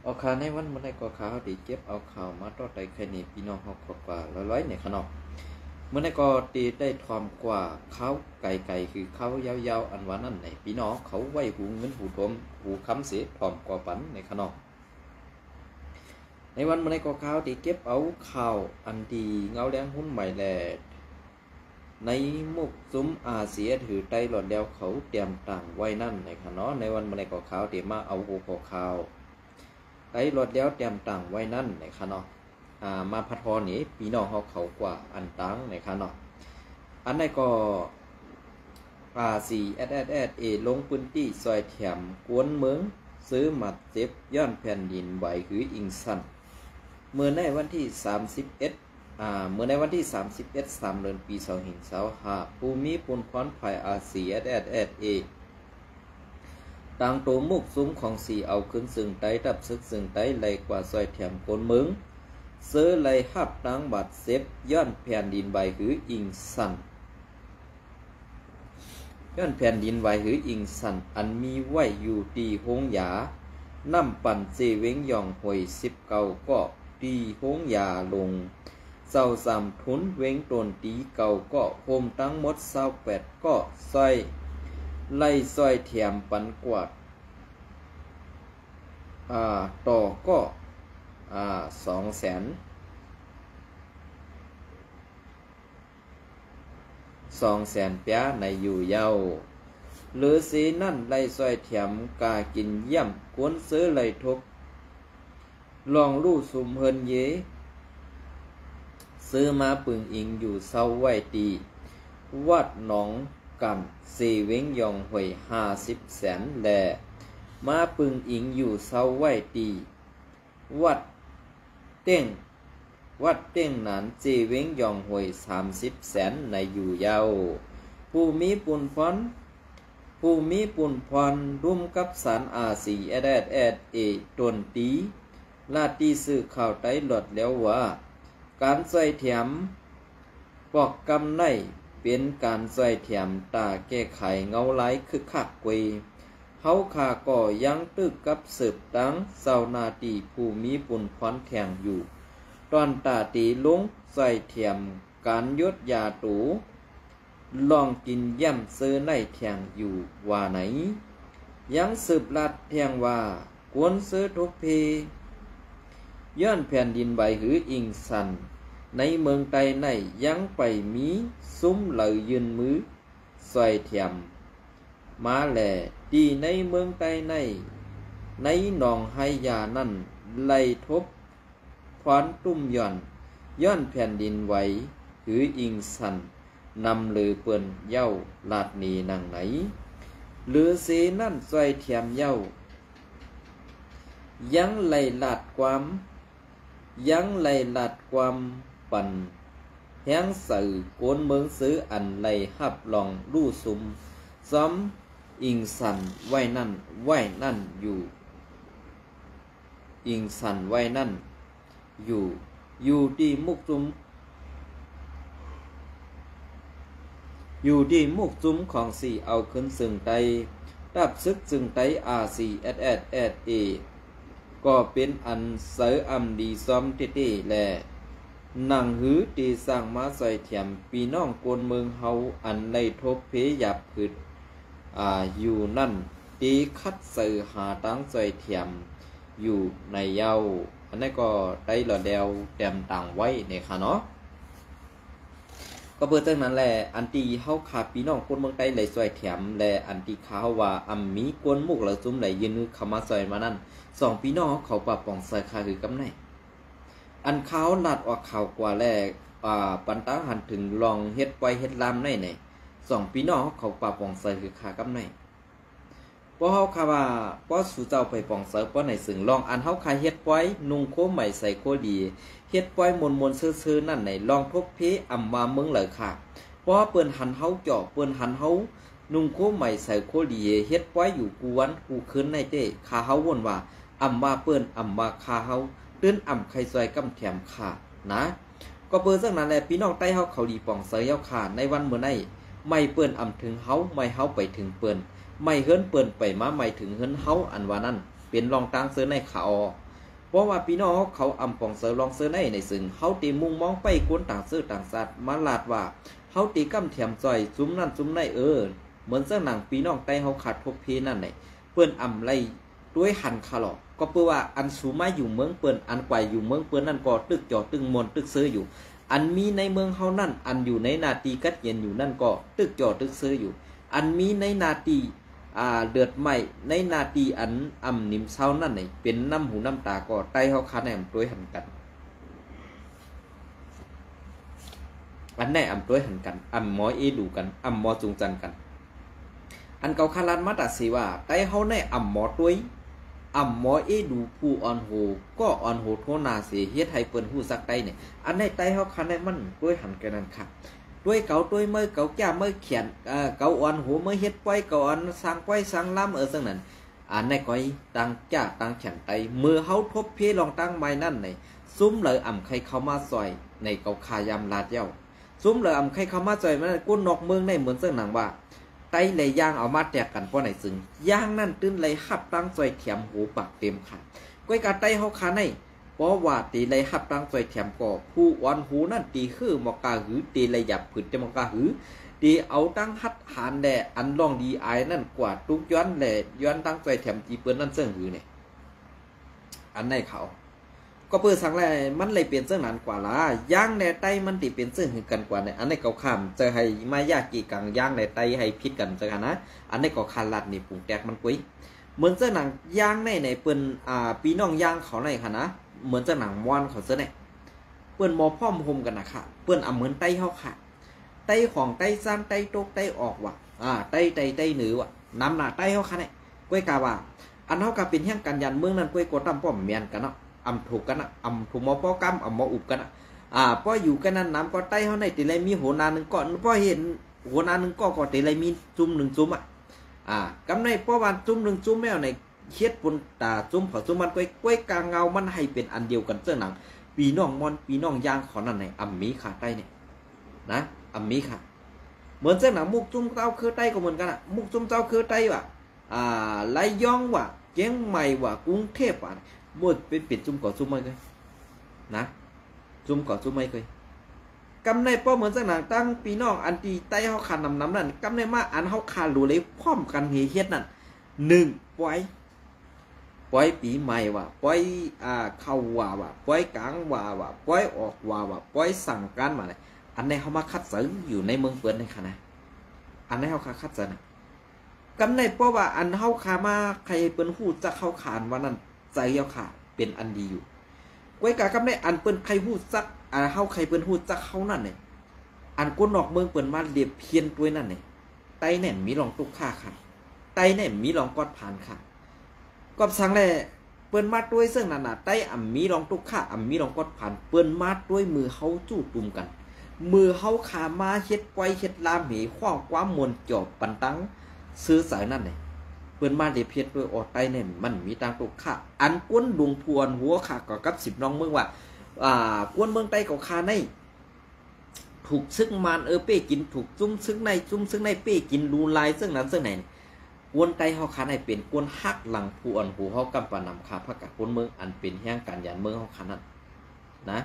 เอาข่าวในวันมื้อใดก็ข่าวดีเก็บเอาข่าวมาต่อไตใครนี่พี่น้องเฮากว่าร้อยๆเนี่ยขนอกมื้อใดก็ตีได้ทอมกว่าข้าวไก่คือข้าวยาวๆอันว่านั่นในพี่น้องเขาไว้หูเงินหูทมหูค้ำเสียทอมกว่าปันในขนอกในวันมื้อใดก็ข่าวที่เก็บเอาข่าวอันดีเงาแดงหุ้นใหม่แลในมุกซุ้มอาเซียถือไตหลอดเดียวเขาเตรียมต่างไว้นั่นในขนอกในวันมื้อใดก็ข่าวที่มาเอาหัวข่าวไตรถแล้วเตรียมต่างไว้นั่นในคะเนาะมาพัดพอนี่พี่น้องเขากว่าอันตังในคะเนาะอันนี้ก็4 ลงพื้นที่ซอยแถมกวนเมืองซื้อหมัดเจ็บย้อนแผ่นดินไหวคืออิงสันเมื่อในวันที่31เมื่อในวันที่31 3 เดือนปี2565ภูมิพลพรภัยต่างตัวมุกซุ้มของสีเอาขึ้นซึ่งไต้ดับซึกซึ่งไต้ไหลกว่าซอยแถมคนเมืองเสือไหลหับตังบาดเซฟย้อนแผ่นดินไหวหืออิงสันย้อนแผ่นดินไหวหืออิงสันอันมีไว้อยู่ตีหงยาน้ำปั่นเจเวงยองหวย19ก็ตีหงยาลงเศร้า3ทุนเวงตนตีเก่าก็โฮมทั้งหมด28ก็ซอยไล่ซอยแถมปันกวาดต่อก็200,000เปียในอยู่เยาหรือสีนั่นไล่ซอยแถมกากินย่ำกวนซื้อไล่ทบลองลู่สุมเฮินเยซื้อมาปึงอิงอยู่เศร้าไว้ตีวัดหนองกันสีเวงยองหวย50,000แลมาปึงอิงอยู่เศร้าไว้ตีวัดเต้งหนานเจเวงยองหวย30,000ในอยู่ยาวผู้มีปุนพรร่วมกับสาร4ตนตีลาตีสื่อข่าวไต้หลอดแล้วว่าการใส่แถมปอกกำไนเป็นการใส่แถมตาแก้ไขเงาไหลคึกคักกวยเฮาขาก่อยังตึกกับสืบตั้งเศร้านาตีผู้มีปุนพรแทงอยู่ตอนตาตีลงใส่แถมการยดยาตูลองกินย่ำซื้อในแทงอยู่ว่าไหนยังสืบลัดแทงว่ากวนซื้อทุกเพย้อนแผ่นดินไหวหืออิงสันในเมืองไต้ในยังไปมีซุ้มเหลยยืนมือซอยแถมมาแหล่ดีในเมืองไต้ในหนองไฮยานั่นไล่ทบพรตุ้มย้อนแผ่นดินไหวหืออิงสันนำหรือเปิ้นเย้าลาดนีนางไหนหรือสีนั่นซอยแถมเย้ายังไล่ลาดความปั่นแห้งสื่อโกนเมืองซื้ออันไล่หับลองลู่ซุมซ้อมอิงสันไว้นั่นอยู่อิงสันไว้นั่นอยู่ที่มุกซุมของสีเอาขึ้นซึ่งไตดับซึกซึ่งไต4 ก็เป็นอันเสืออำดีซ้อมเต้ๆแลหนังหือตีสร้างมาใส่แถมปีน้องกวนเมืองเฮาอันในทบเพหยับผึดอยู่นั่นตีคัดเสือหาตั้งใส่แถมอยู่ในเย้าอันนี้ก็ได้หลอดเดวเตรียมต่างไว้ในค่ะเนาะก็เปิดตั้งนั้นแหละอันตีเฮาขาปีน้องกวนเมืองไต้ไหลซอยแถมแลอันตีเขาว่ามีกวนมุกเหล่าจุ้มไหลยืนเข้ามาซอยมานั่น2พี่น้องเขาปะป่องใส่คาคือกำไนอันเขาลัดออกข่าวกว่าแลปันตาหันถึงลองเฮ็ดไว้เฮ็ดลามใน2พี่น้องเขาปะป่องใส่คือคากำไนเพราะเฮาคาว่าเพราะสู่เจ้าไปป่องใส่เพราะในสึงลองอันเฮาคาเฮ็ดไว้นุ่งโคใหม่ใส่โคดีเฮ็ดไว้มนๆซื่อๆนั่นลองทบเพอำมาเมืองเลยค่ะเพราะเปิ้นหันเฮาเจาะเปิ้นหันเฮานุ่งโคใหม่ใส่โคดีเฮ็ดไว้อยู่กูวันกูคืนในเต้คาเฮาวนว่าอำมาเปิ้นอำมาคาเฮาตื้นอำไข่ซอยกำแถมขานะก็เปิ้นจังนั้นแหละพี่น้องใต้เฮาเขาดีป่องเสยเฮาขาในวันมื้อในไม่เปิ้นอำถึงเฮาไม่เฮาไปถึงเปิ้นไม่เฮิรนเปิ้นไปมาไม่ถึงเฮิรนเฮาอันว่านั้นเป็นรองตางเสือในขาอ ราะว่าพี่น้องเขาอำปองเสือลองเสือในซึ่งเขาตีมุงมองไปกวนต่างซื้อต่างสัตว์มาลาดว่าเขาตีกำเทียมจ่อยจุ้มนั่นจุ้มในเหมือนเสื้อหนังพี่น้องไตเขาขาดทบเพนั่นไหนเปิ้นอำไรด้วยหันคาหลอกก็เพื่อว่าอันสูมาอยู่เมืองเปิ้นอันไกวอยู่เมืองเปิ้นนั่นก็ตึกจอตึงมนตึกซื้ออยู่อันมีในเมืองเขานั่นอันอยู่ในนาตีกัดเย็นอยู่นั่นก็ตึกจอตึกซื้ออยู่อันมีในนาตีเดือดใหม่ในนาตีอันนิมเศร้านั่นไหนเป็นน้ำหูน้ำตาก็ไตเขาขาดแหนมด้วยหันกันอันไหนด้วยหันกันหมอดูกันหมอจุงจันกันอันเก่าคารันมาตัดสิว่าไตเขาในหมอด้วยหมอดูผู้อ่อนโหก็อ่อนโหโทนาเสียเฮ็ดให้เปิ้นฮู้ซักไตเนี่ยอันในไตเขาคันได้มันด้วยหันกันนั่นค่ะด้วยเก่าด้วยเมื่อเก่าแก่เมื่อเขียนเก่าอ่อนโหเมื่อเฮ็ดป้อยเก่าอ่อนสร้างป้อยสร้างล้ำซึ่งนั้นอันในก้อยตั้งจ้าตั้งแขนไตมือเฮาทบเพลองตั้งไม้นั่นในซุ้มเลยใครเข้ามาซอยในเก่าคายามลาดเย้าซุ้มเลยใครเข้ามาซอยมันกุ้นนอกเมืองในเหมือนซึ่งหนังว่าไตเลยย่างเอามาแตกกันเพราะไหนซึ่งย่างนั่นตื้นเลยหับตั้งซอยเถียมหูปากเต็มค่ะก้อยกาไตเฮาคาในเพราะว่าตีเลยหับตั้งซอยเถียมก็ผู้อ่อนหูนั่นตีคือมอกาหือตีเลยหยับผืนจะมอกาหือตีเอาตั้งหัดหานแดอันลองดีไอนั่นกว่าทุกย้อนแหล่ย้อนตั้งซอยเถียมจีเปิ้นนั่นเสื่องหือเนี่ยอันในเขาก็เปิดสังแลมันเลยเปลี่ยนเสื่องนั้นกว่าละย่างในไตมันตีเปลี่ยนเสื่องหือกันกว่าเนี่ยอันในเขาข้ามจะให้มายากี่กังย่างในไตให้พิษกันจะกันนะอันในก็คาลัดนี่ปุ่งแตกมันกุ้ยเหมือนเสื่องหนังย่างในเปิ้นปีน้องย่างเขาในค่ะนะเหมือนจะหนังม้วนเขาเสื้อเนี่ยเปื้อนมอพ่อมโฮมกันนะค่ะเปื้อนเหมือนไตเขาค่ะไตของไตซ้ำไตโตกไตออกว่ะไตเหนือว่ะน้ำหนาไตเขาค่ะเนี่ยก้อยกาว่าอันเขากาเป็นแห่งการยันเมืองนั้นก้อยกดตั้มป้อมเมียนกันเนาะถูกกันนะถูกมอป้อกำมออุบกันนะป้ออยู่กันนั้นน้ำก็ไตเขาในตีไรมีหัวนาหนึ่งก่อนป้อเห็นหัวนาหนึ่งก็ตีไรมีจุ่มหนึ่งจุ่มกำในป้อวันจุ่มหนึ่งจุ่มแมวในเฮ็ดปุ่นตาจุ่มเขาจุ่มมันก้อยกางเงามันให้เป็นอันเดียวกันเสื้อหนังปีน้องมอนปีน้องยางขอนั่นไหนมีขาใต้เนี่ยนะมีขาเหมือนเสื้อหนังมุกจุ่มเต้าคือใต้ก็เหมือนกันมุกจุ่มเต้าคือใต้ว่ะไรย่องว่ะเจียงใหม่ว่ะกรุงเทพว่ะหมดเป็นปิดจุ่มก่อจุ่มไม่เคยนะจุ่มก่อจุ่มไม่เคยกำในป้อเหมือนเสื้อหนังตั้งปีน้องอันตีใต้เขาขาดน้ำนั่นกำในมาอันเขาขาดรูเลยพร้อมกันเฮ็ดนั่นหนึ่งปล่อยปีใหม่ว่ะปล่อยเข้าว่ะปล่อยกลางว่ะปล่อยออกว่ะปล่อยสั่งการมาเลยอันนี้เขามาคัดสรรอยู่ในเมืองเปิ้นในค่ะนะอันนี้เขาคัดสรรกำในเพราะว่าอันเขาขามาใครเปิ้นฮู้จักเขาขานว่านั้นใจเฮาขาเป็นอันดีอยู่ก้อยกากำในอันเปิ้นใครฮู้จักเฮาใครเปิ้นฮู้จักเขานั่นเนี่ยอันก้นนอกเมืองเปิ้นมาเรียบเพี้ยนด้วยนั่นเนี่ยไตแหน่มีรองตุกค่าค่ะไตแหน่มีรองกอดผ่านค่ะก็สั่งแลเปิ้นมาด้วยซึ่งนั่นน่ะไต้มีรองตุกข่ามีรองกดผ่านเปิ้นมาด้วยมือเฮาจู้ตุ่มกันมือเฮาขามาเฮ็ดไว้เฮ็ดลามเหขว้างความมนจอบปันตังซื้อสายนั่นนี่เปิ้นมาได้เพียรด้วยออไต้เนี่ยมันมีตังตุกข่าอันกวนดวงพวนหัวขาก็กับ10น้องเมืองว่ากวนเมืองไต้ก็คาในถูกซึ่งมานเป้กินถูกจุ้มซึ่งในเป้กินรูลายซึ่งนั้นซึ่งไหนกวนไตเฮาคันให้เป็นกวนฮักหลังผู้อ่อนหูเฮากำปานำคาพักกับคนเมืองอันเป็นแห่งการยันเมืองเฮาคันนั้นนะ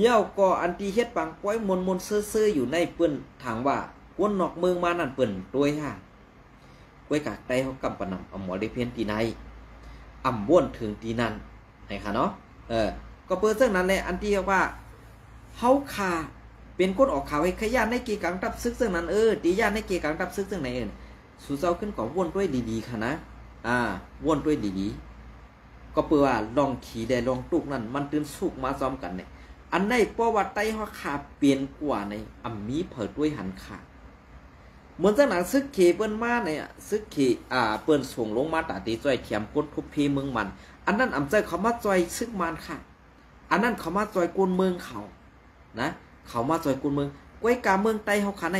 เย้าก็อันที่เฮ็ดปังป้อยมนซื่อๆอยู่ในเปิ้นถามว่ากวนนอกเมืองมานั่นเปิ้นโดยห่าก้อยกากไตเฮากำปานำหมอได้เพียนตีในบ้วนถึงตีนั้นไหนค่ะเนาะก็เปิ้นซึ่งนั้นแหละอันที่ว่าเฮาคาเป็นคนออกข่าวให้ขยันในเกี่ยวกับตับซึกซึ่งนั้นตีญาติในเกี่ยวกับตับซึกซึ่งไหนสู้เจ้าขึ้นก็วนด้วยดีๆค่ะนะวนด้วยดีๆก็เปื่อว่าลองขี่ได้ลองตุกนั่นมันตื่นสุกมาซ้อมกันเนี่ยอันในประวัติไต้ฮอขาเปลี่ยนกว่าในมีเผิดด้วยหันขาเหมือนจังหนังซึกเขเปิ้นมาเนี่ยซึกเขเปิ้นส่งลงมาตาตีจ้อยเทียมกดทุบเพเมืองมันอันนั้นใจเขามาจ้อยซึกมันค่ะอันนั้นเขามาจ้อยกวนเมืองเขานะเขามาจ้อยกวนเมืองก้อยกาเมืองไต้ฮอขาใน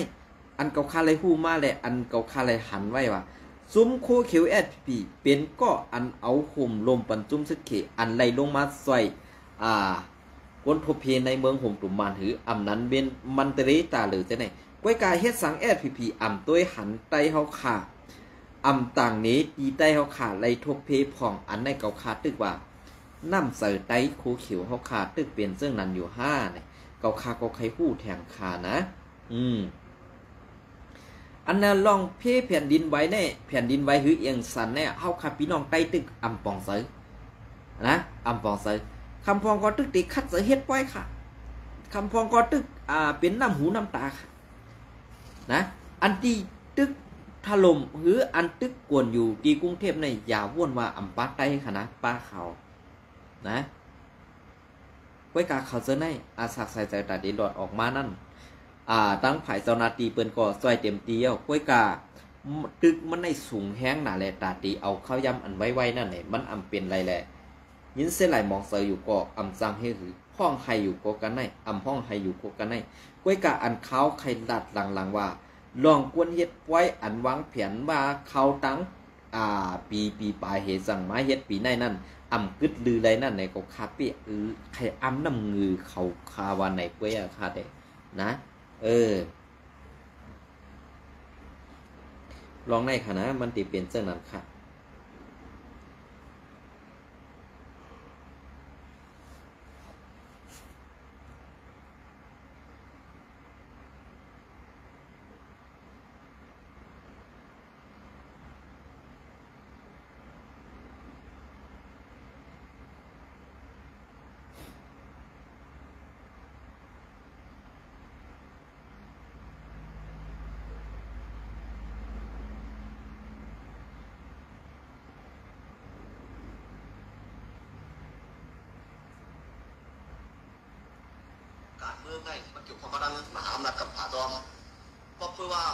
อันเก่าคาเลยฮู้มาแหละอันเก่าคาเลยหันไว้ว่าซุ้มโคเขียวSPเป็นก็อันเอาห่มลมปันจุ้มซึกเขอันไหลลงมาใส่กวนทบเพในเมืองห่มตุ่มมันหือนั้นเป็นมันเตรีตาหรือจะไหนก้อยกาเฮ็ดสังSPตัวหันไตเฮาขาต่างนี้ดีไตเฮาขาไหลทบเพผ่องอันในเก่าคาตึกว่า น้ำใส่ไต้คูเขียวเขาขาดตึกเปลี่ยนซึ่งนั้นอยู่ห้าเนี่ยเกาคาก็ใครหู้แทงขานะอันนั้นลองเพ่แผ่นดินไว้เนี่ยแผ่นดินไว้หือเอียงสันเนี่ยเฮาคาพี่น้องใต้ตึกอำปองเสยนะอำปองเสยคำพองก็ตึกติคัดเสยเฮ็ดไว้ค่ะคำพองก็ตึกเป็นน้ำหูน้ำตาค่ะนะอันที่ตึกถล่มหรืออันตึกกวนอยู่ที่กรุงเทพในอย่าว่นว่าอำปาใต้ค่ะนะป้าเขานะไว้กาเขาเจอในอาสักใส่ใจตาดีหลอดออกมานั่นตั้งไผ่เจ้านาตีเปิ้นก็ซอยเต็มตีเอากล้วยกาตึกมันในสูงแห้งหนาแลตาตีเอาข้าวยำอันไว้นั่นแหละมันอำเป็นไรแหละยินเส้นไหลมองเสยอยู่ก็อำจังให้หือห้องไฮอยู่ก็กันในอำห้องไฮอยู่ก็กันในกล้วยกาอันเขาใครดัดหลังว่าลองกวนเฮ็ดไว้อันวางแผนว่าเขาตั้งปีปลายเหตุสั่งมาเฮ็ดปีในนั่นอำกึดลือไรนั่นในก็คาเปียใครอำน้ำงือเขาคาวันไหนกล้วยคาเด้นะลองในค่ะนะมันติเป็นเจ้านั้นค่ะการเมืองในมันเกี่ยวกับด้านมหาอำนาจกับผาดอมก็เพื่อว่า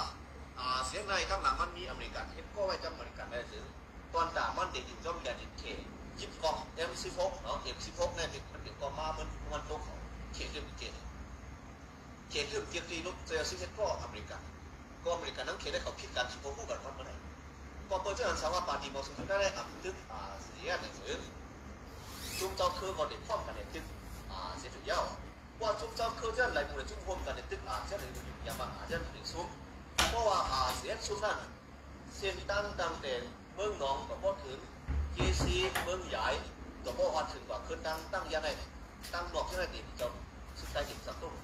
เสียงในข้างหลังมันมีอเมริกันเห็นก็ไว้จำอเมริกันได้ซื้อตอนด่ามันเด็กอยู่จอมยันเขตยิบกองM16เนาะM16เนี่ยเด็กมันเด็กก็มามันตกของเขตเรื่องเขตเรื่องเกียรตินุชเจอซิเซตก็อเมริกันนั้นเขตได้เขาคิดการชิโพคู่กันวันเมื่อไหร่ก็เปิดเจ้าหน้าที่ว่าปาร์ตี้มอสซุนได้อับตึกเสียหนังสือจุ่มเจ้าคือก็เด็กพร้อมกันในตึกเสียถึงยาวว่าจุ่มเจ้าคือเจ้าไหลมูลจุ่มพร้อมกันในตึกเจ้าหนึ่งยามาเจ้าหนึ่งซุ้มเพราะว่าเสียซุ้มนั้นเส้นตั้งแต่เมืองหนองกับพ่อถึงเจซีเมืองใหญ่กับพ่อวัดถึงกว่าคือตั้งยาไหนตั้งหลอกที่ไหนดีเจ้าสุดท้ายจิตสักตุ้ง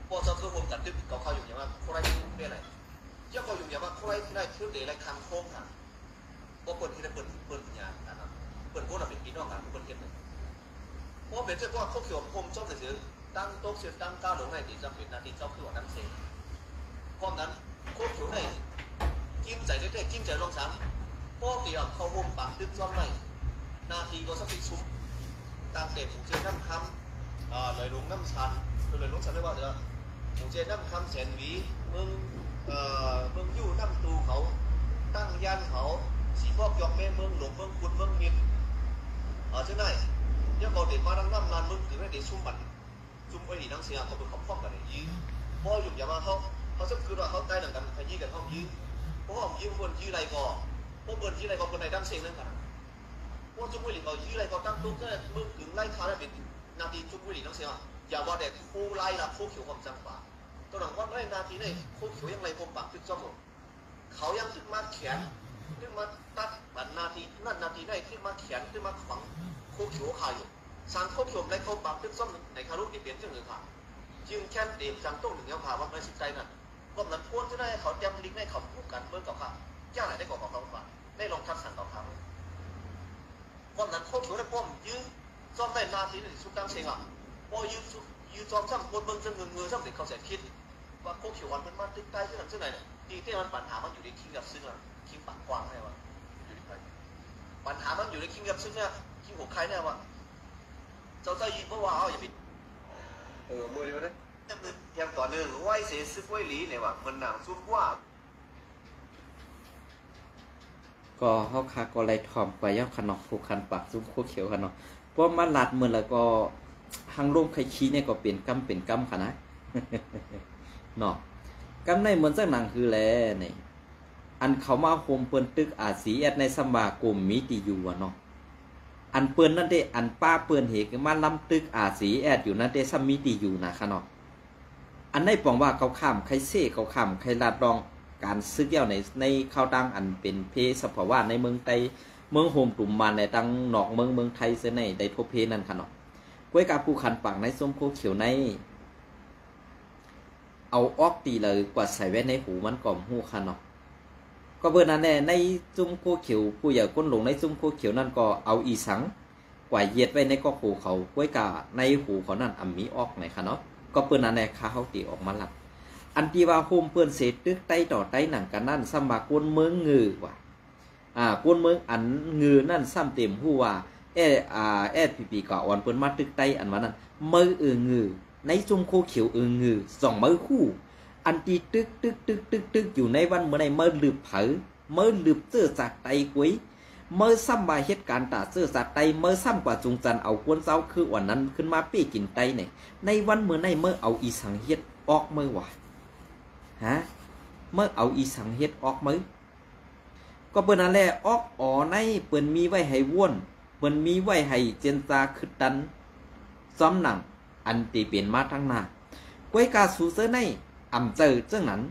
พอเจ้าคือพร้อมกันตึกเขาอยู่อย่างว่าคนไรที่เป็นอะไรเจ้าเขาอยู่อย่างว่าคนไรที่ได้คือเด็กไรคังโค้งค่ะเพราะคนที่ได้เปิดงานนะครับเปิดพวกเราเป็นพี่น้องกันคนเก็บเพราะเป็นเจ้าว่าเขาเขียวพรมเจ้าเสือตั้งโต๊ะเสือตั้งก้าวลงในที่จำเป็นนาทีเจ้าคือว่าตั้งเสียเพราะนั้นเขาเขียวในกิ้มใจได้กิ้มใจลงซ้ำเพราะเดี๋ยวเขาห่มปากดึกซ้อมในนาทีก็สักสิชุบตามเด็กผมเจอน้ำคำเลยลงน้ำชันเลยลงชันได้ว่าเดี๋ยวผมเจอน้ำคำแสนวีมึงยู่น้ำตูเขาตั้งยันเขาสีพอกยอกแม่เมืองหลงเมืองคุณเมืองมินเจ้าไหนเนี่ยเขาเด็กมาดังน้ำนานมึงถึงได้เด็กชุ่มมันชุ่มไอ้ดีนังเสียเขาเป็นขอบข้องกันเลยยื้อพ่ออยู่อย่างว่าเขาสักคือว่าเขาใต้หนังกันขยี้กันห้องยื้อเพราะห้องยื้อบนยื้อไรก่อพวกบนยื้อไรก่อคนไหนดังเสียงนั่นกันพวกจุ่มไอ้ดีเขายื้อไรก่อตั้งตุ้งก็มึงถึงไล่ขาได้เป็นนาทีจุ่มไอ้ดีนังเสียอย่าว่าแต่คู่ไล่ละคู่เขียวความจังหวะตัวหนังว่าไล่นาทีในคู่เขียวยังไรพมปากขึ้นจ้องเขายังขึ้นมาแขนขึ้นมาตัดบันนาทีนั่นนาทีได้ขึ้นมาแขนขึ้นมาขวางคู่เขียวขาอยู่สารคู่เขียวในเขาปากขึ้นจ้องในคารุที่เปลี่ยนจังเลยค่ะจึงแค่เด็กจังต้องหนึ่งเดียวค่ะว่าไม่สิใจนั่นก็นั้นพ้นจะได้เขาจำลิงได้เขาคู่กันเมื่อกับค่ะย่าไหนได้ก่อเขาฝ่าได้ลองทัดสั่งต่อเขาก็นั้นคู่เขียวได้ป้อมยื้อจ้องได้นาทีในสุดดังเสียงอ่ะพอยื้อจอมซ้ำคนเบิ่งจะเงือซ้ำเด็กเขาเสียคิดว่าคู่เขียววันมันตึกใต้ที่นั่นที่ไหนดีที่มันปัญหามันอยู่ในคิงกับซึ่งอ่ะคิงปากกว้างแน่วะอยู่ในใครปัญหามันอยู่ในคิงกับซึ่งเนี่ยคิงหัวใครแน่วะเจ้าใจยิงเพราะว่าเอาอย่าไปมือเดียวนะยังต่อเนื่องไหวเสียซึกไหวหลีเนี่ยว่ะมันหนังซุ่มว่าก็เขาคาก็ไล่ทอมไปย่อขนมผูกคันปากซุ้มโคเขียวขนมเพราะมันหลัดมือแล้วก็ทางร่มไข่ขี้เนี่ยก็เปลี่ยนกำค่ะนะเนาะกำในเหมือนสักหนังคือแลนี่อันเขามาโฮมเปิ้นตึกสีแอดในสมาคมมิติอยู่เนาะอันเปิ้นนั่นเด้อันป้าเปิ้นเหกมาล้ำตึกสีแอดอยู่นั่นเด้ซัมมิติอยู่นะคะเนาะอันได้ปองว่าเขาข้ามใครเซ่เขาข้ามใครลาดรองการซึกเย้าในข้าวดังอันเป็นเพศภาวะในเมืองไต้ เมืองโฮมตุ่มมันในตังนอกเมืองไทยเสในได้ทบเพนั่นค่ะเนาะก้วยกาผู้ขันปากในส้มโคเขียวในเอาออกตีเลยกว่าใส่ไว้ในหูมันก่อมหูค่ะเนาะก็เบอร์นั้นแน่ในจุ่มโคเขียวผู้ใหญ่ก้นหลงในจุ่มโคเขียวนั่นก็เอาอีสังกว่าเย็ดไว้ในก็หูเขาก้วยกาในหูเขานั่นอ่ำมีออกไหนค่ะเนาะก็เปิ้นนั้นแน่ขาเขาตีออกมาหลับอันที่ว่าโฮมเปิ้นเสร็จตึกไตต่อไตหนังกันนั่นสมากวนเมืองงือว่ะกวนเมืองอันงือนั่นซ้ำเต็มผู้ว่าพีก็อ่อนเปิ้นมาตึกไตอันว่านั้นมืองือในจุ่มโคเขียวงือ2มือคู่อันที่ตึกอยู่ในวันเมื่อใดเมื่อลืบเผอเมื่อลืบเสื้อจากไตกุ้ยเมื่อซ้ำมาเหตุการณ์ตาเสื้อจากไตเมื่อซ้ำกว่าจุงจันเอากวนเจ้าคือวันนั้นขึ้นมาปี้กินไตเนี่ยในวันเมื่อใดเมื่อเอาอีสังเฮ็ดออกมือว่าเมื่อเอาอีสังเฮ็ดออกมือก็เปิ้นนั่นแหละออกอ๋อในเปิ้นมีไว้ให้ว่นเปิ้นมีไว้ให้เจนซาคือดันซ้อมหนังอันตีเปลี่ยนมาทั้งหน้าก้วยกาสูเซอในอ่ำเจอเจ้านั้น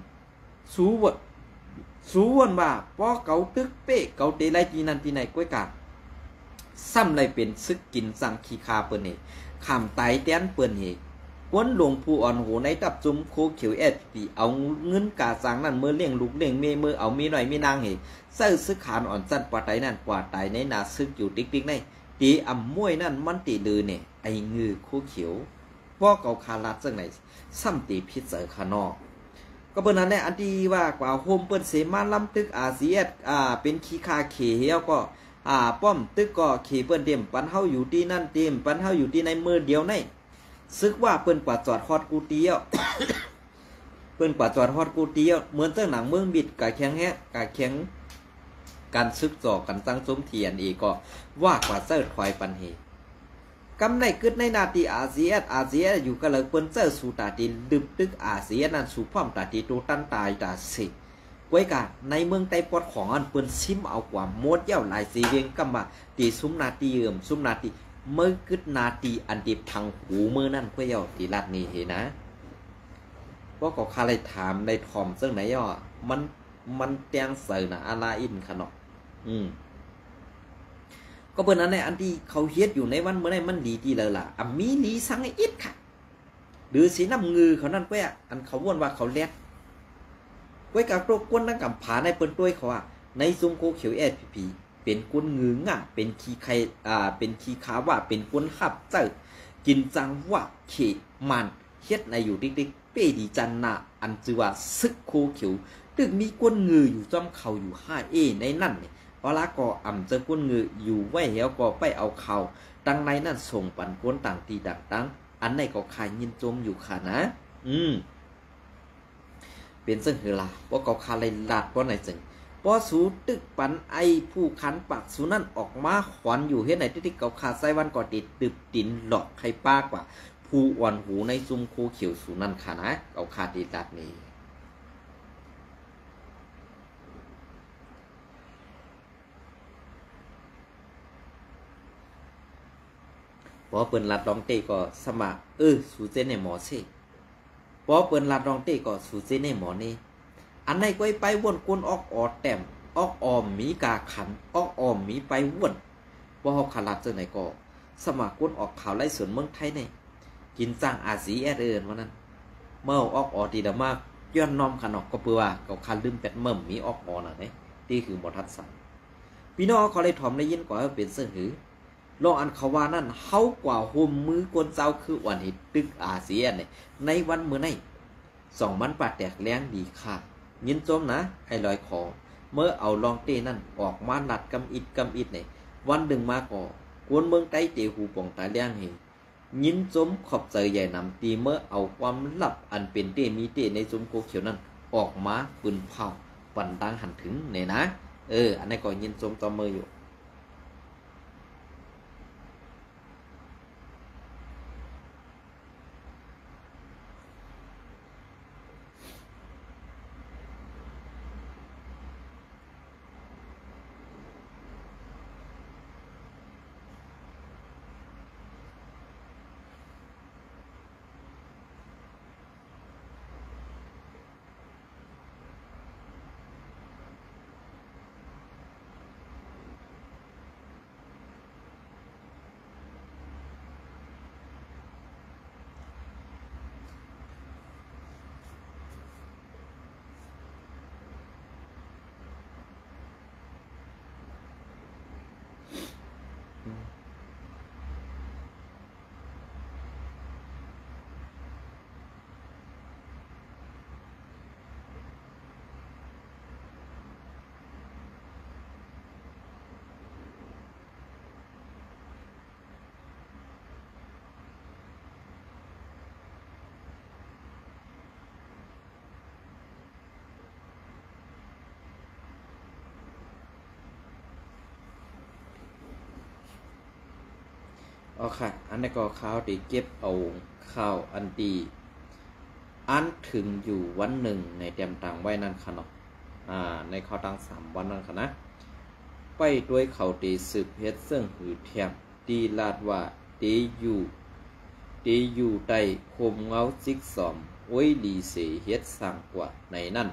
สูวนว่าป้อเกาตึกเป๊ะเกาเตไลจีนันตีไหนก้วยกาซ้ำเลยเป็นซึกกินสังคีคาเปิ้นเฮขามไตแต้นเปิ้นเฮกวนหลวงผู้อ่อนโหในตับจุ่มโคเขียวปีเอาเงินกาสังนั่นเมื่อเลี้ยงลูกเลี้ยงเมเมื่อเอามีหน่อยมีนางเฮเสื้อซึกขานอ่อนสั้นกว่าไตนั่นกว่าไตในนาซึกอยู่ติ๊กในตีอ่ำมวยนั่นมันตีลือเนี่ยไอ้งือโคเขียวพ่อเกาคาลัดจังไหนซ้ำตีพิษเสอขานอกก็เปิ้นนั้นแหละอันที่ว่ากว่าโฮมเปิ้นเสมาล้ำตึกอาเซียนเป็นขี้คาเขเฮียก็ป้อมตึกก็เขเปิ้นเต็มปันเฮาอยู่ที่นั่นเต็มปันเฮาอยู่ที่ในมือเดียวในซึกว่าเปิ้นกว่าจอดฮอดกูเตียวเปิ้นกว่าจอดฮอดกูเตียวเหมือนเจ้าหนังเมืองบิดกะแข็งแฮะกะแข็งการซึกจอกันตั้งสมเทียนอีกก็ว่ากว่าเซิร์ถอยปันเฮกำในกึดในนาทีอาเซียนอยู่ก็เลยเปิ้นเจอสู่ตาตีดึบตึกอาเซียนนั่นสู่พร้อมตาตีตูตันตายตาสิก้วยกาในเมืองไต้ปอดของอันเปิ้นซิมเอากว่าหมดเย้าหลายสีเวียงกำว่าตีซุ้มนาตีซุ้มนาตีเมื่อกึดนาตีอันตีพังหูมือนั่นก้วยเย้าตีลาดนี่เฮนะเพราะก็คาเลยถามในทอมซึ่งไหนย่อมันแตงเสือนะอาลาอินขนอกก็เปิ้นนั้นในอันที่เขาเฮ็ดอยู่ในวันเมื่อไหร่มันดีดีเลยล่ะมีลีสังไอ้อิดค่ะหรือสีน้ำงือเขานั่นก้วยอันเขาว่นว่าเขาแลดก้วยกับโรคก้นนั่งกับผาในเปิ้นด้วยเขาในซุงโคเขียวพีเป็นก้นงืองะเป็นขี้ไข่เป็นขี้ขาว่าเป็นก้นหับเจ้ากินจังว่าเขมันเฮ็ดในอยู่ดิกๆเป้ดีจันนาอันจือว่าซึกโคเขียวตึกมีก้นงืออยู่จ้อมเข่าอยู่5Aในนั่นเนี่ยพอละก็อ่ำเจอก้นงืออยู่ไว้เหี่ยวก็ไปเอาเข่าตั้งในนั่นส่งปันก้นต่างตีดังตั้งอันในก็ขายยินจมอยู่ค่ะนะเป็นซึ่งคือล่ะว่าก็คาเลยลาดเพราะไหนจึงพอสูตึกปันไอผู้คันปากสูนั่นออกมาขวัญอยู่เฮ็ดไหนที่เกาขาไส้วันก่อติดตึบตินหลอกใครป้ากว่าผู้อ่อนหูในซุ่มโคเขียวสูนั่นค่ะนะเกาคาดีลาดนี้พอเปิ้นลัดดองเต้ก็สมัครสูเจนในหมอเซพอเปิ้นลัดดองเต้ก็สูเจนในหมอนี่อันไหนก็ไปวนกวนออกออดแต้มออกออมมีกาขันออกออมมีไปวนบ่เฮาขลัดจังไหนก็สมัครกวนออกข่าวไล่สวนเมืองไทยในกินจ้างอาสีเอิ้นว่านั้นเมื่อออกออดีดมากย้อนน้อมขนอกก็เพื่อว่าเขาคันลืมเป็ดเมิ่มมีออกออน่ะนี่ที่คือบ่ทัดสั่นพี่น้องเขาเลยถอมได้ยินกว่าเป็นเสื้อหือลองอันเขาว่านั่นเฮากว่าโฮมมือกวนเจ้าคือวันหิตึกอาเซียนในวันมื้อใน2มันปาแตกแรงดีค่ะยินจมนะไอ้ลอยคอเมื่อเอาลองเต้นั่นออกมานัดกำอิดเนี่ยวันดึงมาก่อกวนเมืองใต้เตหูป่องตาเลี้ยงเฮยินจมขอบใจใหญ่นำตีเมื่อเอาความลับอันเป็นเต้มีเต้ในจมโคเขียวนั่นออกมาปืนเผาปันดังหันถึงเนี่ยนะอันนี้ก็ยินจมต่อมืออยู่ อ๋อค่ะอันนี้ก็ข้าวที่เก็บเอาข้าวอันดีอันถึงอยู่วันหนึ่งในเตรียมตังไว้นั่นค่ะเนาะในข้าวตัง3 วันนั่นค่ะนะไปด้วยเขาตีสืบเฮ็ดซึ่งหือเทียมตีลาดว่าตีอยู่ใต้คมเงาซิกสอมโอ้ยลีเสเฮ็ดสร้างกว่าในนั่น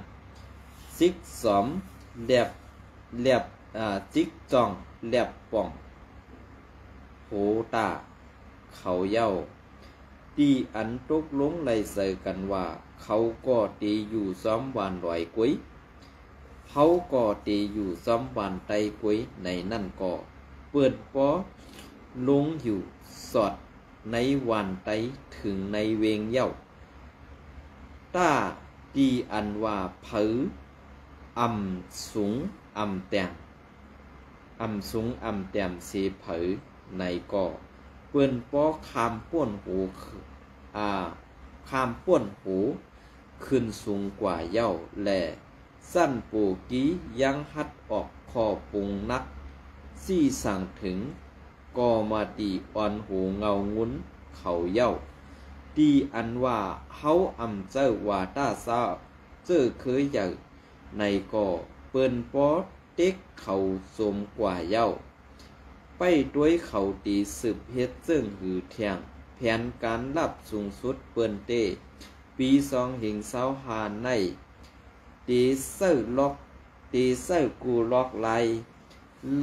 ซิกสอมแลบจิกจองแลบป่องโหตาเขาเย้าตีอันตกลงไหลใส่กันว่าเขาก็ตีอยู่ซ้อมวานลอยกุ้ยเขาก็ตีอยู่ซ้อมวานไตกุ้ยในนั่นก็เปิดป้อลงอยู่สอดในวันไตถึงในเวงเย้าต้าตีอันว่าเผออำสูงอำแตงอำสูงอำแตมเสเผอในก่อเปิ้นป้อคามป้วนหูคามป้วนหูขึ้นสูงกว่าเย้าแลสั้นปูกี้ยังหัดออกคอปุงนักซี่สั่งถึงก็มาตีอ่อนหูเงางุ้นเขาเย้าตีอันว่าเฮาอำเจ้าว่าต้าซาเจ้อเคยใหญ่ในก่อเปิ้นป้อเต็กเขาสมกว่าเย้าไปด้วยเขาตีสืบเฮ็ดซึ่งหือเทียงแผนการรับสูงสุดเปิ้นเต้ปี2025ในตีเซอร์ล็อกตีเซอร์กูล็อกไล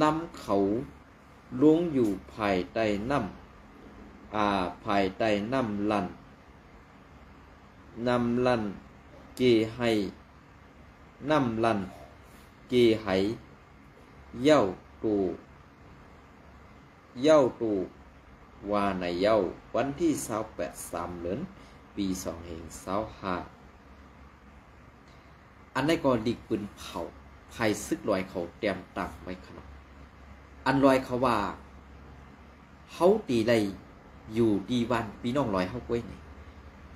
ลำเขาลงอยู่ภายใต้น้ำภายใต้น้ำลันเกให้น้ำลันเกไหเย้าตูว่าในเย้าวันที่28 เดือนปี2025อันนี้ก็ดิกปืนเผาไผ่ซึกลอยเขาเตรียมตักไว้ขนาดอันลอยเขาว่าเขาตีไรอยู่ดีวันปีน้องลอยเขาก้วยนี่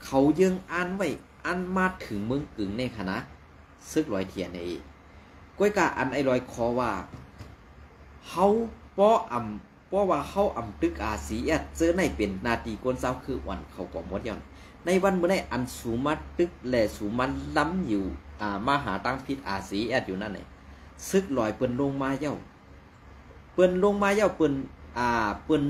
เขายังอ่านไว้อันมาถึงเมืองกึ่งในคณะซึกลอยเทียนในก้วยกะอันไอลอยคอว่าเขาป้อว่าเขาตึกอาซีเจอในเป็นนาทีกวนเศร้าคือวันเขาก่อมดย้อนในวันเมื่อได้อันสูมัดตึกแหล่สูมันล้ำอยู่มาหาตั้งพิษอาซีอยู่นั่นเองซึกลอยเปิ้นลงมาเย้าเปิ้น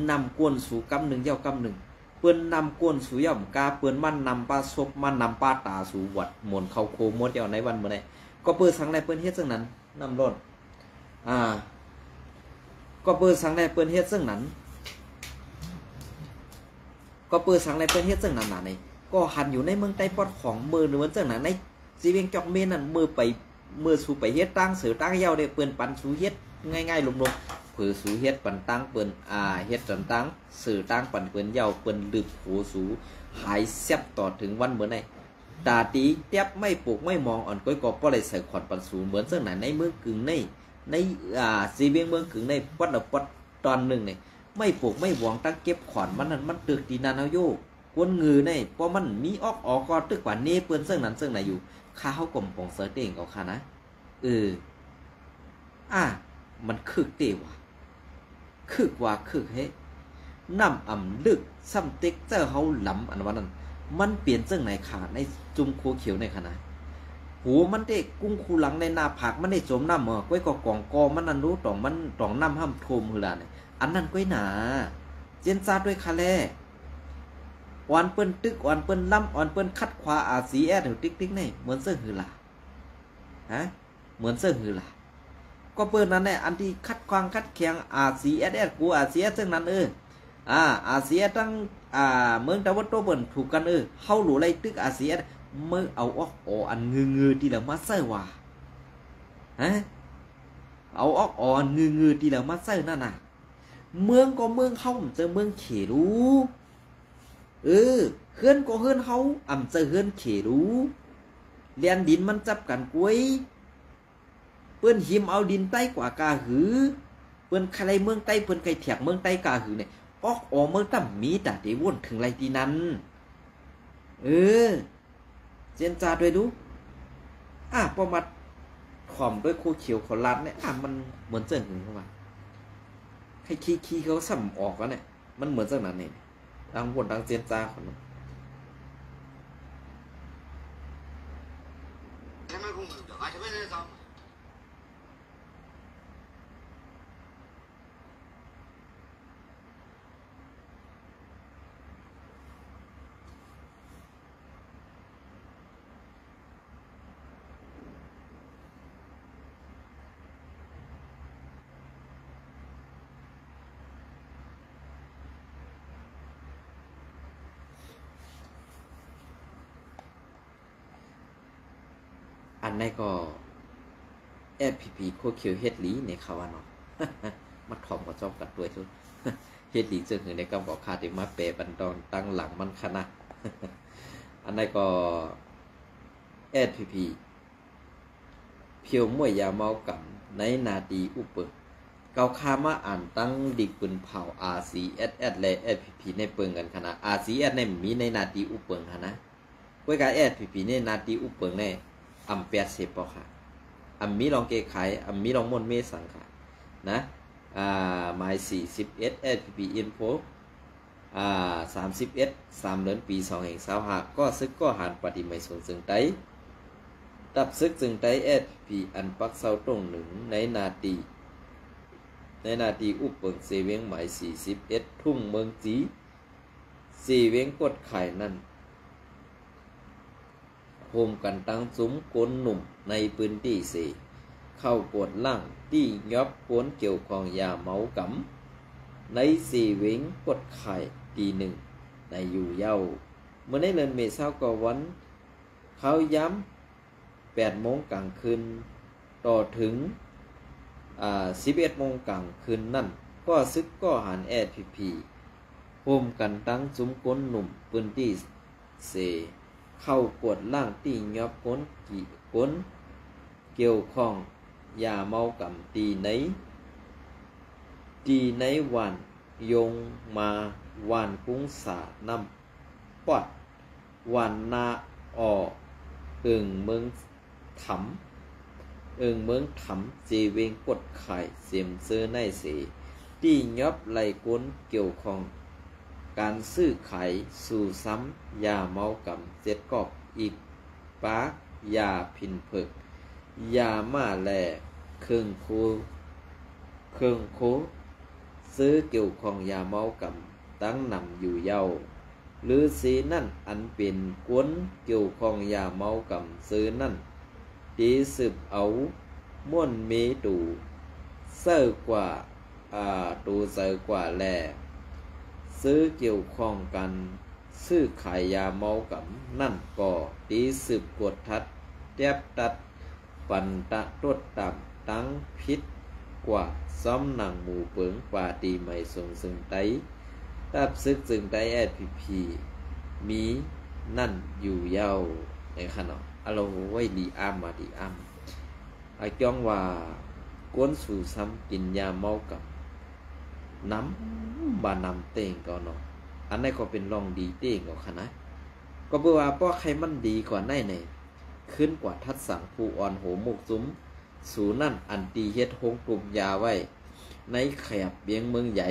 นำกวนสู่กำหนึ่งเย้ากำหนึ่งเปิ้นนำกวนสู่ย่อมกาเปิ้นมันนำปลาศพมันนำปลาตาสู่วัดหมนเขาโคมดเย้าในวันเมื่อได้ก็เปิดสังได้เปิ้นเฮ็ดซึ่งนั้นนำร้อนก็เปิดสังได้เปิ้นเฮ็ดซึ่งนั้นน่ะนี่ก็หันอยู่ในเมืองใต้ปอดของมือหรือว่าซึ่งนั้นในจีเวียงจอกเมนนั่นมือสู่ไปเฮ็ดตั้งเสือตั้งเย้าได้เปิ้นปันสู่เฮ็ดง่ายๆลมๆเผื่อสู่เฮ็ดปันตั้งเปิ้นเฮ็ดจันตั้งสื่อตั้งปันเปิ้นเย้าเปิ้นลึกหูสู่หายแซ่บต่อถึงวันเมื่อไหร่ตาตีเตียบไม่ปลูกไม่มองอ่อนก้อยก็บ่ได้ใส่ขอดปันสู่เหมือนซึ่งนั้นในเมืองกึ่งในซีเวียงเมืองกึ่งในปัดตอนนึงนี่ไม่ปลูกไม่หวงตั้งเก็บขอนมันนั่นมันตึกตีนานเอาโยกวนงือในเพราะมันมีออกก็ตึกกว่าเนเปิ้นซึ่งนั้นซึ่งไหนอยู่ข้าเฮากลมปองเสิร์ชเองเอาค่ะนะมันคึกเตว่ะคึกเฮ้น้ำอ่ำลึกซ้ำเต็กเจ้าเฮาหลำอันว่านั้นมันเปลี่ยนซึ่งไหนขาในจุ่มโคเขียวในขณะหูมันได้กุ้งคูหลังในหน้าผากมันได้จมน้ำก้อยก็กองกอมันนั่นรู้มันต้องน้ำห้ำโทมหือล่ะเนี่ยอันนั้นก้อยหนาเจนซาด้วยคาแลอ่อนเปิ้นตึกอ่อนเปิ้นล้ำอ่อนเปิ้นคัดขวาRCS ติ๊กๆนี่เหมือนเสื้อหือล่ะเหมือนเสื้อหือล่ะก็เปิ้นนั้นแหละอันที่คัดควางคัดแข็งRCS กู RCS ซึ่งนั้นRCS ตั้งเมืองตะวันตกเปิ้นถูกกันเฮาหลูไรตึกRCSเมื่อเอาออกอันงือที่แล้วมาเซอร์ว่าเอาออกอันงือที่แล้วมาเซอร์นั่นน่ะเมืองก็เมืองเฮาเจอเมืองเขรูเฮือนก็เฮือนเฮาเจอเฮือนเขรูเลียนดินมันจับกันกวยเปิ้นหิมเอาดินใต้กว่ากาหือเปิ้นใครเมืองใต้เปิ้นไก่เถียกเมืองใต้กาหือเนี่ยออกเมืองตั้มมีแต่ได้วนถึงไรที่นั้นเจนจาด้วยดูประมาทขอมด้วยคู่เขียวขอลัดเนี่ยมันเหมือนเจิ่งหึงเข้ามาให้ขี้เขาสั่มออกแล้วเนี่ย มันเหมือนสักนั้นเองดังบนดังเจียนจ้าคนนั้นอันนี้ก็FPP โคเขียวเฮ็ดหลีในคาวาเนาะ มาถ่อมกับจอบกัดด้วยทุก เฮ็ดหลีจึงในกำกับคาติมาเปบันดอนตั้งหลังมันขนาด อันนี้ก็ FPP เพียวมวยยาเมากับในนาดีอุปเปเกาคามาอ่านตั้งดิกปืนเผา RCSS และ FPP ในเปิงกันขนาด RCS ในมีในนาดีอุปเปิงค่ะนะกวยกา FPP ในนาดีอุปเปิงในอำ80ปอค่ะอำมีลองเกขายอำมีลองมนเมสังค่ะนะหมาย41 FPP info 31 3 เดือนปี2525ก็ซึกก็หันปฏิไม่สนซึ่งไตตับซึกซึ่งไต FPP อันปักเซาตรงหนึ่งในนาทีอุปเปิงเซเวงหมาย41ทุ่งเมืองจีเซเวงกดไข่นั่นโฮมกันตั้งซุ้มกลหนุ่มในพื้นที่เสเข้ากดล่างที่ยอบกวนเกี่ยวของยาเมากำในเซเวงกดไข่ตีหนึ่งในอยู่เย้าเมื่อในเดือนเมษายนวันเขาย้ำ8 โมงกลางคืนต่อถึง11 โมงกลางคืนนั่นก็ซึกก็หันFPPโฮมกันตั้งซุ้มกลหนุ่มพื้นที่เสเข้ากดล่างตียอบก้นเกี่ยวข้องยาเมากำตีในวันยงมาวันกุ้งสาน้ำปอดวันนาออเมืองถำเจเวงกดไข่เสียมเสื้อในเสตียอบไหลก้นเกี่ยวข้องการซื้อขายสู่ซ้ำยาเมากำเจ็ดกอบอีกปากยาพินเพิกยามาแลเครื่องโคซื้อเกี่ยวของยาเมากำตั้งนำอยู่เย้าหรือสีนั่นอันเป็นกวนเกี่ยวของยาเมากำซื้อนั่นดีสืบเอาม่วนเมตูเซอร์กว่าตูเซอร์กว่าแลซื้อเกี่ยวข้องกันซื้อขายยาเมากับนั่นก็ตีสืบกดทัดแทบตัดปันตะตดต่ำตั้งพิษกว่าซ้อมหนังหมู่เปิงกว่าตีไม่ทรงซึ่งไตตับซึกซึ่งไตFPPมีนั่นอยู่เย้าในขณะอารมณ์ไว้ดีอ้ามมาดีอ้ามจ้องว่าก้นสู่ซ้ำกินยาเมากับน้ำบานำเต่งก็เนาะอันนี้ก็เป็นรองดีเต่งก็ค่ะนะก็เพื่อว่าป้อใครมันดีกว่าในขึ้นกว่าทัดสั่งผู้อ่อนโหมกซุ้มสูนั่นอันตีเฮ็ดหงกลุ่มยาไว้ในแคบเบียงเมืองใหญ่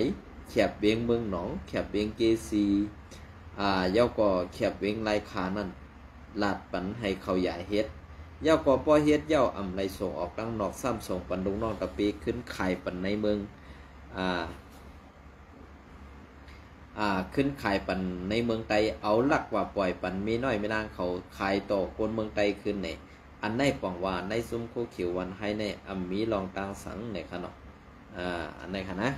แคบเบียงเมืองหนองแคบเบียงเกซีเย้าก็แคบเบียงไรขานั่นลาดปันให้เขาใหญ่เฮ็ดเย้าก็ป้อเฮ็ดเย้าอำไรส่งออกตั้งนอกซ้ำส่งปันดงนอกตะเปขึ้นไข่ปันในเมืองขึ้นขายปันในเมืองไทยเอาหลักว่าปล่อยปันมีน้อยไม่นางเขาขายต่อคนเมืองไทยขึ้นเนี่ยอันในปองว่าในซุ้มโคเขียววันให้ในมีลองต่างสังในขณะอันในขณะ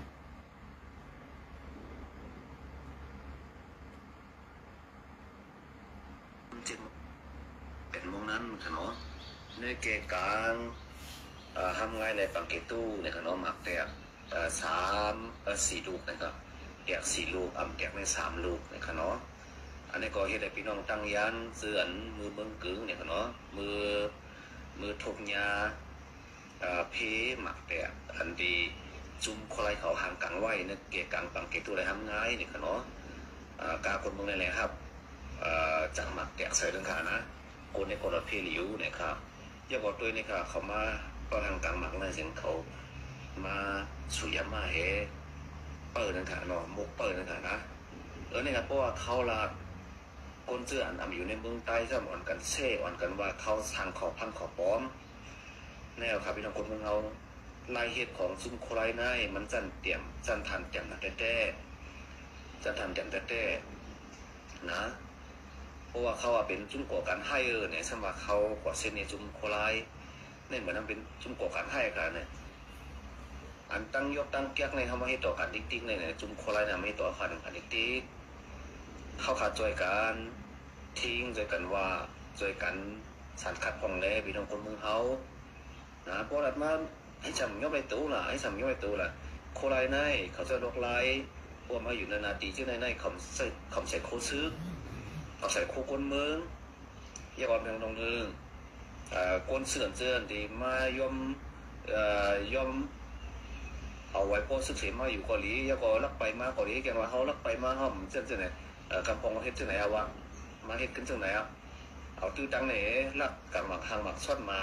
จึงเป็นวงนั้นขนมในเกกลางทำไงในปังเกตู้ในขนมหมักแต่4 ลูกนะครับแกะ4 ลูกแกะใน3 ลูกนะครับเนาะอันนี้ก็เฮ็ดให้พี่น้องตั้งยันเสื่อนมือเบิ่งกึ่งเนี่ยครับเนาะมือทกยาเพหมักแตะอันดีจุ่มคลายเขาห่างกลางไว้เนี่ยเกะกลางปังเกะตัวอะไรทำง่ายเนี่ยครับเนาะกาคนเมืองอะไรครับจังหมักแตะใส่เรื่องขานะคนในคนละเพหลิวเนี่ยครับอย่าบอกตัวนี่ค่ะเขามาก็ทางกลางหมักนั่นเสียงเขามาสุยามาเฮ เปิดนั่นค่ะเนาะมุกเปิดนั่นค่ะนะเนี่ยครับเพราะว่าเขาละคนเจืออันอยู่ในเมืองใต้จะอ่อนกันเช่อ่อนกันว่าเขาทางขอพันขอป้อมแนวครับพี่น้องคนเมืองเราลายเหตุของซุ่มโคไรไนมันจันเตรียมจันทันเตรียมนะแต่จันทันเตรียมแต่นะเพราะว่าเขาเป็นจุ่มก่อการให้เนี่ยสมัครเขากว่าเส้นในจุ่มโคไรเนี่ยเหมือนนั้นเป็นจุ่มก่อการให้กันเนี่ยอันตั้งยกตั้งแก๊กในเขาไม่ให้ต่อกันติ๊กๆเนี่ยจุ่มโคไรเนี่ยไม่ต่อกันติ๊กเขาขาดจอยกันทิ้งจอยกันว่าจอยกันสารคัดของแร่พี่น้องคนเมืองเขานะเพราะอะไรมาให้จำย่อไปตู้ล่ะให้จำย่อไปตู้ล่ะโคไรในเขาจะลกไล่พวกมาอยู่นาตีที่ในคำใส่โคซึกเขาใส่โคก้นเมืองยาบอลเมืองตรงนึงก้นเสื่อมเจือนที่มายอมเอาไว้โพสึกเสียมาอยู่เกาหลียาก็ลักไปมาเกาหลีแกว่าเขาลักไปมาห้อมเจ้าไหนกำปองเฮ็ดเจ้าไหนเอาวะมาเฮ็ดกันเจ้าไหนเอาตื้อตังไหนลักกับหมักหางหมักซอดมา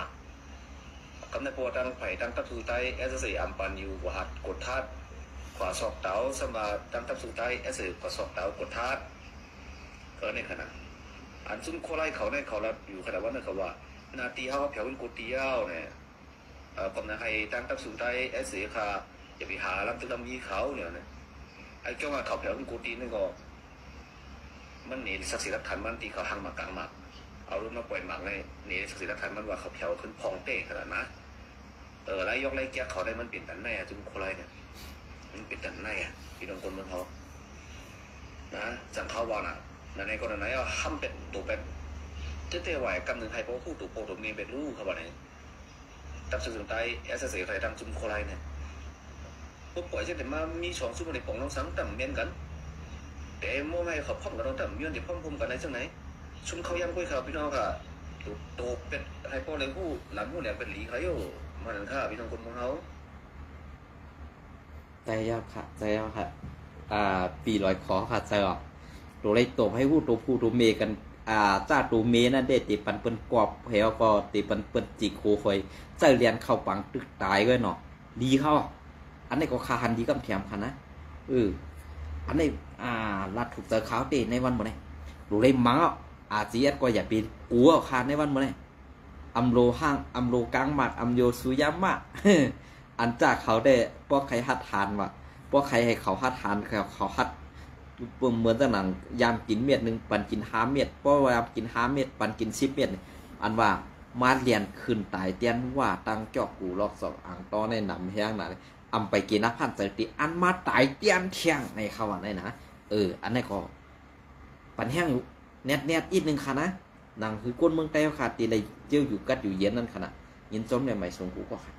กำในปัวดังไผ่ดังตับสูไตSC อัมปันอยู่กว่าหัดกดทัดขวาศอกเต๋าสมาดังตับสูไตSC กว่าศอกเต๋ากดทัดในขณะอันซุ่มโคไลเขาในเขาละอยู่ขณะว่านั่นเขาว่านาตีเขาแผ่วเป็นกุฏิเย้าเนี่ยกำนันให้ดังตับสูไตSC ค่ะอย่าไปหาลำตึกลำยีเขาเนี่ยนะไอ้เจ้าว่าเขาแผ่วเป็นกุฏินั่นก็มันหนีศักดิ์ศรีรักฐานมันตีเขาหังมากลางหมากเอารุ่นมาปล่อยหมากเลยหนีศักดิ์ศรีรักฐานมันว่าเขาแผ่วขึ้นพองเต้ขนาดนะไล่ยกไล่แก๊กเขาได้มันเปลี่ยนตันแน่จุ่มโคไลเนี่ยมันเปลี่ยนตันแน่พี่น้องคนเมืองเขานะจังเขาว่าน่ะในกรณีเอาห้ามเป็ดตัวเป็ดเจ๊ไหวกำหนึ่งไทยเพราะผู้ถูกโปรตุเมย์เป็นลูกเขาบอกเนี่ยตับสื่อไทยSC ไทยดังจุ่มโคไลเนี่ยพวกปล่อยเช่นแต่มามีช่องซุ่มในปองน้องสังต่ำเมียนกันแต่โม่ไม่เขาพ่อมกับเราต่ำเมียนเดี๋ยวพ่อมกันในจังไหนชุมเขายังคุยข่าวพี่น้องค่ะตัวเป็ดไทยพอเลยผู้หลังผู้แหลมเป็นหลีเขาอยู่มาหนังข้าพี่น้องคนของเขาใจยากค่ะใจยากค่ะปีลอยคอค่ะใจออกตัวเลยตบให้ผู้ตัวเมกันจ้าตัวเมนั่นเด็ดติปันเปิ้นกรอบเหวก็ติปันเปิ้นจิกโคคอยเจ้าเรียนเข้าปังตึกตายก็เนาะดีเข้าอันนี้ก็คาหันดีกับแถมค่ะนะอันนี้รัดถูกเจอขาวเตะในวันบ่เนี่ยดูเลยมั้งGSก็อย่าเป็นกูคาในวันบ่เนี่ยอัมโลห้างอัมโลกลางหมัดอัมโยซุยามะอันจากเขาได้ป้อใครฮัดทานว่ะป้อใครให้เขาฮัดทานเขาฮัดเหมือนตะหนังยามกินเม็ดนึงปันกิน5 เม็ดป้อยามกิน5 เม็ดปันกิน10 เม็ดอันว่ามาเรียนขึ้นตายเตียนว่าตั้งจอกกูลอกสอบอ่างต้อในหนำแห้งน่ะอำไปกินน้ำพันใจติอันมาตายเตียนเที่ยงในเขาว่าได้นะอันนี้ก็ปันแห้งอยู่เน็ตอีกนึงค่ะนะนางคือก้นเมืองใต้ขาดตีเลยเจียวอยู่กัดอยู่เย็นนั่นขนาดยินจมในใหม่ทรงกูก็ค่ะ